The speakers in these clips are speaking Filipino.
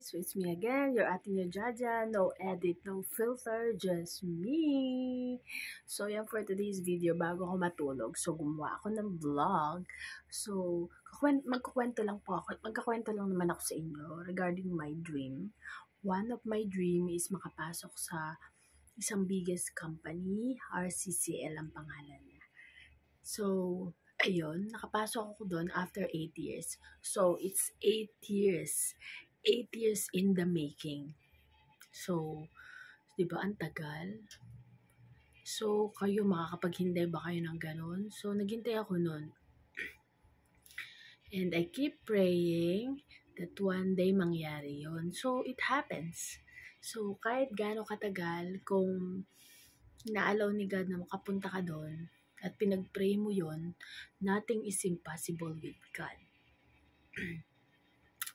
So it's me again, your ate niyo Jaja. No edit, no filter, just me. So yan for today's video, bago ako matulog. So gumawa ako ng vlog. So magkukwento lang po ako. Magkakwento lang naman ako sa inyo regarding my dream. One of my dream is makapasok sa isang biggest company, RCCL ang pangalan niya. So, ayun, nakapasok ako doon after 8 years. So, it's 8 years. 8 years in the making. So, di ba, ang tagal? So, kayo, makakapaghintay ba kayo ng ganun? So, naghintay ako noon. And I keep praying that one day mangyari yon. So, it happens. So, kahit gaano katagal, kung inaalaw ni God na makapunta ka doon, at pinag-pray mo yon, nothing is impossible with God.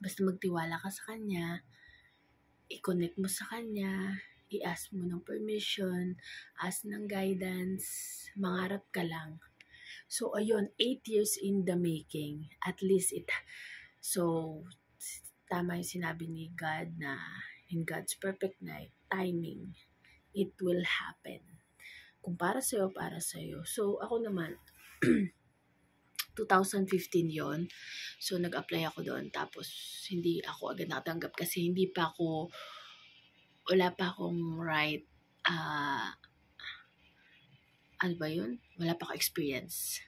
Basta magtiwala ka sa Kanya, i-connect mo sa Kanya, i-ask mo ng permission, ask ng guidance, mangarap ka lang. So, ayun, 8 years in the making. At least so, tama yung sinabi ni God na in God's perfect night, timing, it will happen. Kung para sa'yo, para sa'yo. So, ako naman, 2015 yon. So, nag-apply ako doon. Tapos, hindi ako agad nakatanggap kasi wala pa akong right, ano ba yun? Wala pa akong experience.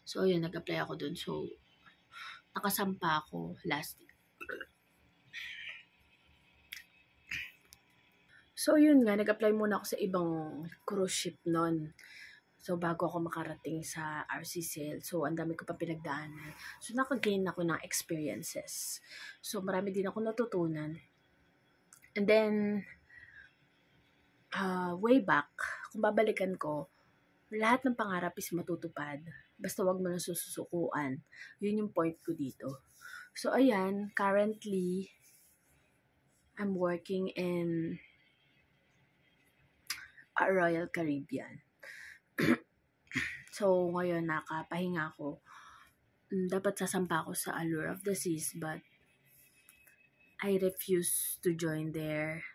So, yun, nag-apply ako doon. So, nakasampa ako last year. So, yun nga, nag-apply muna ako sa ibang cruise ship noon. So, bago ako makarating sa RCCL, so, ang dami ko pa pinagdaanan. So, nakagain ako ng experiences. So, marami din ako natutunan. And then, way back, kung babalikan ko, lahat ng pangarap is matutupad. Basta wag mo na susukuan. Yun yung point ko dito. So, ayan, currently, I'm working in a Royal Caribbean. So, ngayon, nakapahinga ako. Dapat sasampa ako sa Allure of the Seas, but I refuse to join there.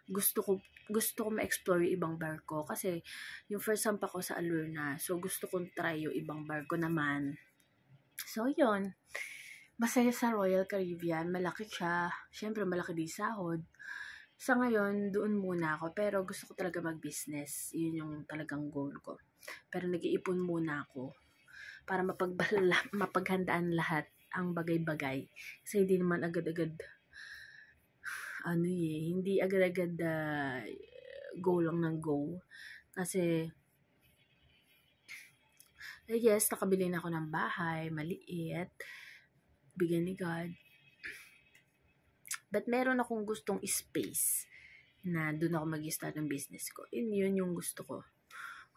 Gusto ko ma-explore yung ibang barko kasi yung first sampa ko sa Allure na. So, gusto kong try yung ibang barko naman. So, yun. Masaya sa Royal Caribbean. Malaki siya. Siyempre, malaki din sahod. Sa ngayon, doon muna ako. Pero gusto ko talaga mag-business. Yun yung talagang goal ko. Pero nag-iipon muna ako para mapaghandaan lahat ang bagay-bagay. Kasi hindi naman agad-agad hindi agad-agad go lang ng go. Kasi yes, nakabili na ako ng bahay, maliit, bigyan ni God. But meron akong gustong space na doon ako mag-start ng business ko. Yun yung gusto ko.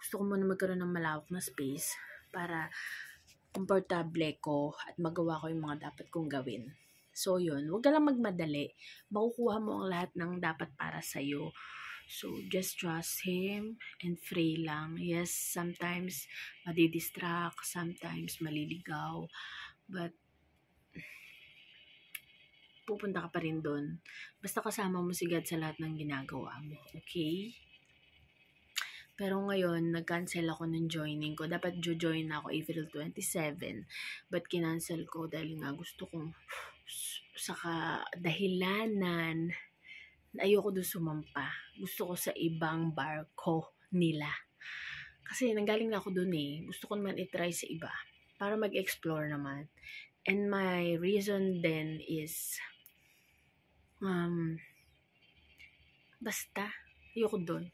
Gusto ko muna magkaroon ng malawak na space para komportable ko at magawa ko yung mga dapat kong gawin. So, yun. Huwag ka lang magmadali. Makukuha mo ang lahat ng dapat para sa'yo. So, just trust Him and pray lang. Yes, sometimes madidistract, sometimes maliligaw. But, pupunta ka pa rin doon. Basta kasama mo si God sa lahat ng ginagawa mo. Okay? Pero ngayon, nag-cancel ako ng joining ko. Dapat join ako April 27. But kinancel ko dahil nga gusto kong saka dahilanan na ayoko doon sumampa. Gusto ko sa ibang barko nila. Kasi nanggaling na ako doon Gusto ko naman i-try sa iba para mag-explore naman. And my reason then is basta ayoko doon.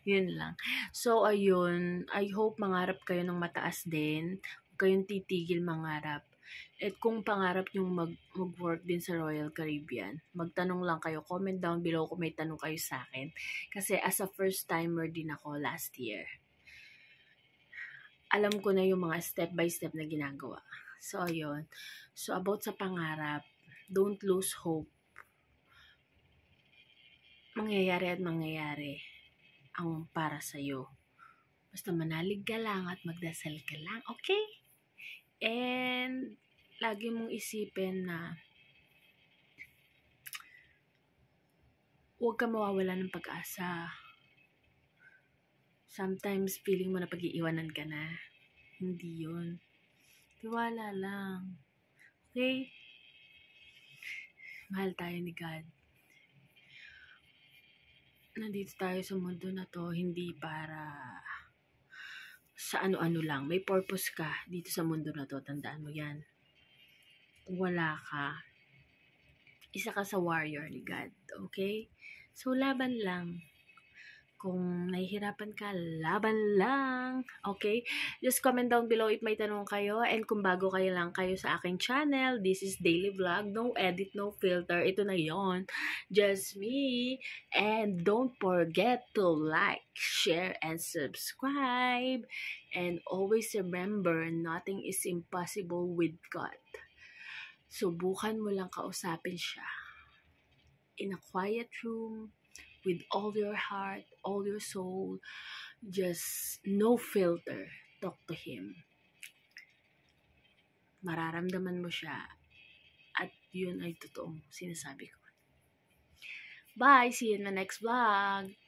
Yun lang. So, ayun. I hope mangarap kayo ng mataas din. Huwag kayong titigil mangarap. At kung pangarap nyo mag-work din sa Royal Caribbean, magtanong lang kayo. Comment down below kung may tanong kayo sa akin. Kasi as a first timer din ako last year. Alam ko na yung mga step by step na ginagawa. So, ayun. So, about sa pangarap, don't lose hope. Mangyayari at mangyayari ang para sa'yo. Basta manalig ka lang at magdasal ka lang, okay? And lagi mong isipin na huwag ka mawawala ng pag-asa. Sometimes, feeling mo na pag-iiwanan ka na. Hindi yun. Tiwala lang. Okay? Mahal tayo ni God. Nandito tayo sa mundo na to, hindi para sa ano-ano lang. May purpose ka dito sa mundo na to. Tandaan mo yan. Kung wala ka, isa ka sa warrior ni God. Okay? So, laban lang. Kung nahihirapan ka, laban lang. Okay? Just comment down below if may tanong kayo. And kung bago kayo lang kayo sa aking channel, this is Daily Vlog. No edit, no filter. Ito na yon. Just me. And don't forget to like, share, and subscribe. And always remember, nothing is impossible with God. Subukan mo lang kausapin siya. In a quiet room, with all your heart, all your soul, just no filter, talk to Him. Mararamdaman mo siya at yun ay totoong sinasabi ko. Bye! See you in the next vlog!